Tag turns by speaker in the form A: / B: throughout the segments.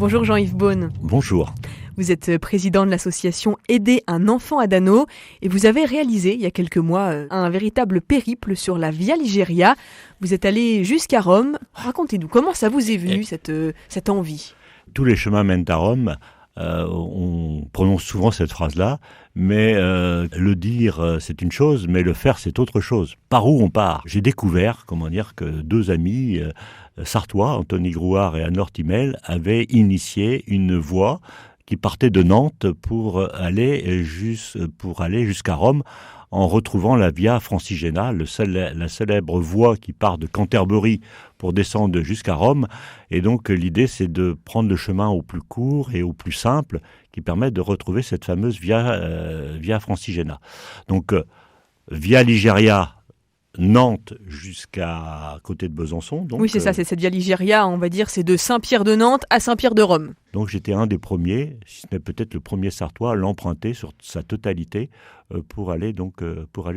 A: Bonjour Jean-Yves Beaune.
B: Bonjour.
A: Vous êtes président de l'association Aider un enfant à Dano et vous avez réalisé il y a quelques mois un véritable périple sur la Via Ligeria. Vous êtes allé jusqu'à Rome. Racontez-nous, comment ça vous est venu cette envie ?
B: Tous les chemins mènent à Rome. On prononce souvent cette phrase-là, mais le dire c'est une chose, mais le faire c'est autre chose. Par où on part ? J'ai découvert, que deux amis sartois, Anthony Grouard et Anne-Laure Timel, avaient initié une voie qui partait de Nantes pour aller jusqu'à Rome, en retrouvant la Via Francigena, la célèbre voie qui part de Canterbury pour descendre jusqu'à Rome. Et donc l'idée, c'est de prendre le chemin au plus court et au plus simple qui permet de retrouver cette fameuse Via Francigena. Donc Via Ligeria, Nantes jusqu'à côté de Besançon. Donc,
A: oui, c'est ça, c'est cette Via Ligeria, on va dire, c'est de Saint-Pierre de Nantes à Saint-Pierre de Rome.
B: Donc j'étais un des premiers, si ce n'est peut-être le premier Sartois, à l'emprunter sur sa totalité pour aller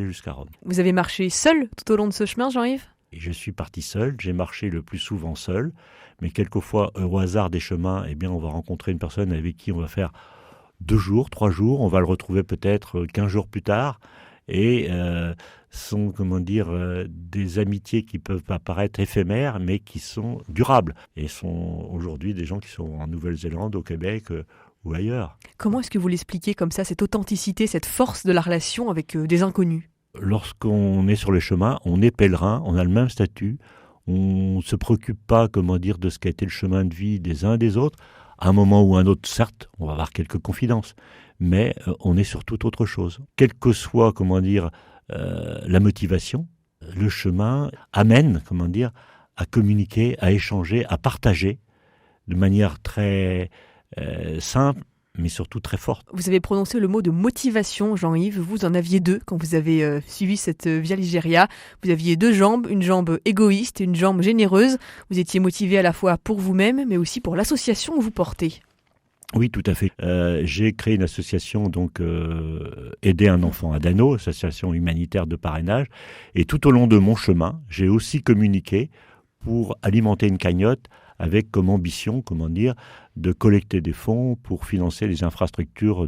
B: jusqu'à Rome.
A: Vous avez marché seul tout au long de ce chemin, Jean-Yves ?
B: Et je suis parti seul, j'ai marché le plus souvent seul, mais quelquefois, au hasard des chemins, on va rencontrer une personne avec qui on va faire 2 jours, 3 jours, on va le retrouver peut-être 15 jours plus tard, et sont des amitiés qui peuvent apparaître éphémères mais qui sont durables et sont aujourd'hui des gens qui sont en Nouvelle-Zélande, au Québec ou ailleurs.
A: Comment est-ce que vous l'expliquez comme ça, cette authenticité, cette force de la relation avec des inconnus ?
B: Lorsqu'on est sur les chemins, on est pèlerin, on a le même statut, on ne se préoccupe pas de ce qu'a été le chemin de vie des uns et des autres. À un moment ou un autre, certes, on va avoir quelques confidences, mais on est sur toute autre chose. Quelle que soit, la motivation, le chemin amène, à communiquer, à échanger, à partager de manière très simple, mais surtout très forte.
A: Vous avez prononcé le mot de motivation, Jean-Yves. Vous en aviez 2 quand vous avez suivi cette Via Ligeria. Vous aviez 2 jambes, une jambe égoïste et une jambe généreuse. Vous étiez motivé à la fois pour vous-même, mais aussi pour l'association que vous portez.
B: Oui, tout à fait. J'ai créé une association, Aider un enfant à Dano, association humanitaire de parrainage. Et tout au long de mon chemin, j'ai aussi communiqué pour alimenter une cagnotte avec comme ambition, de collecter des fonds pour financer les infrastructures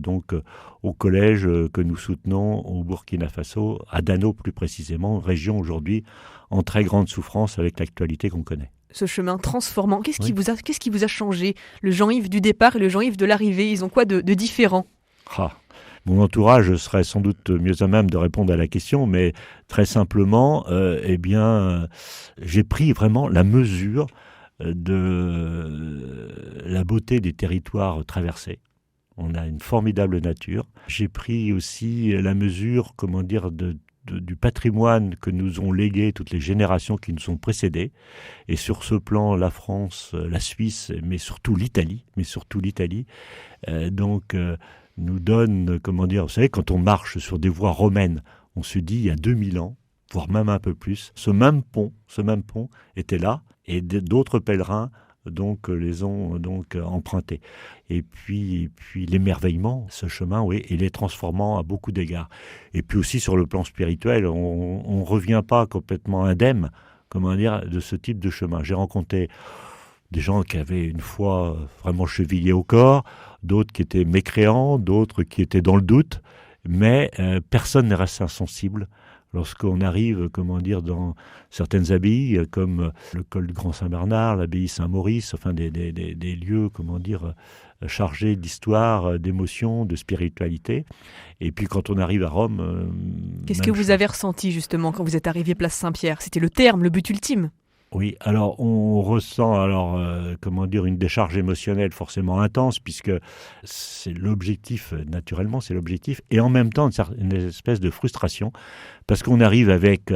B: au collège que nous soutenons au Burkina Faso, à Dano plus précisément, région aujourd'hui en très grande souffrance avec l'actualité qu'on connaît.
A: Ce chemin transformant, qu'est-ce qui vous a changé ? Le Jean-Yves du départ et le Jean-Yves de l'arrivée, ils ont quoi de différent ?
B: Mon entourage serait sans doute mieux à même de répondre à la question, mais très simplement, j'ai pris vraiment la mesure de la beauté des territoires traversés. On a une formidable nature. J'ai pris aussi la mesure, du patrimoine que nous ont légué toutes les générations qui nous ont précédés. Et sur ce plan, la France, la Suisse, mais surtout l'Italie, nous donne, vous savez, quand on marche sur des voies romaines, on se dit il y a 2000 ans, voire même un peu plus, ce même pont était là, et d'autres pèlerins les ont empruntés. Et puis l'émerveillement, ce chemin, oui, il est transformant à beaucoup d'égards. Et puis aussi sur le plan spirituel, on revient pas complètement indemne, de ce type de chemin. J'ai rencontré des gens qui avaient une foi vraiment chevillée au corps, d'autres qui étaient mécréants, d'autres qui étaient dans le doute, mais personne n'est resté insensible lorsqu'on arrive, dans certaines abbayes, comme le col du Grand Saint-Bernard, l'abbaye Saint-Maurice, des lieux, chargés d'histoire, d'émotion, de spiritualité. Et puis quand on arrive à Rome...
A: Qu'est-ce que vous avez ressenti justement quand vous êtes arrivé place Saint-Pierre ? C'était le terme, le but ultime ?
B: Oui, alors on ressent une décharge émotionnelle forcément intense, puisque c'est l'objectif, naturellement c'est l'objectif, et en même temps une espèce de frustration, parce qu'on arrive avec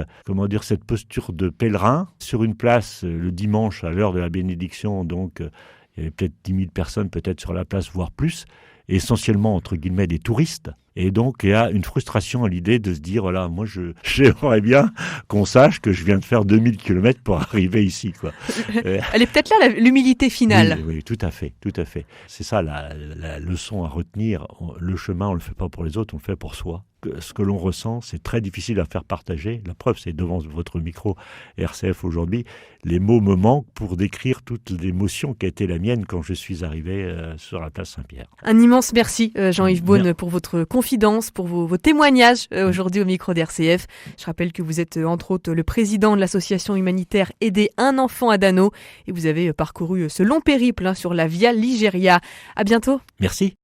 B: cette posture de pèlerin sur une place le dimanche à l'heure de la bénédiction, il y avait peut-être 10 000 personnes peut-être sur la place, voire plus, et essentiellement entre guillemets des touristes, Et donc, il y a une frustration à l'idée de se dire, voilà, moi, j'aimerais bien qu'on sache que je viens de faire 2000 km pour arriver ici, quoi.
A: Elle est peut-être là, l'humilité finale.
B: Oui, oui, tout à fait, tout à fait. C'est ça la leçon à retenir. Le chemin, on le fait pas pour les autres, on le fait pour soi. Ce que l'on ressent, c'est très difficile à faire partager. La preuve, c'est devant votre micro RCF aujourd'hui. Les mots me manquent pour décrire toute l'émotion qui a été la mienne quand je suis arrivé sur la place Saint-Pierre.
A: Un immense merci, Jean-Yves Beaune, pour votre confidence, pour vos témoignages aujourd'hui au micro d'RCF. Je rappelle que vous êtes entre autres le président de l'association humanitaire Aider un enfant à Dano et vous avez parcouru ce long périple sur la Via Ligéria. À bientôt.
B: Merci.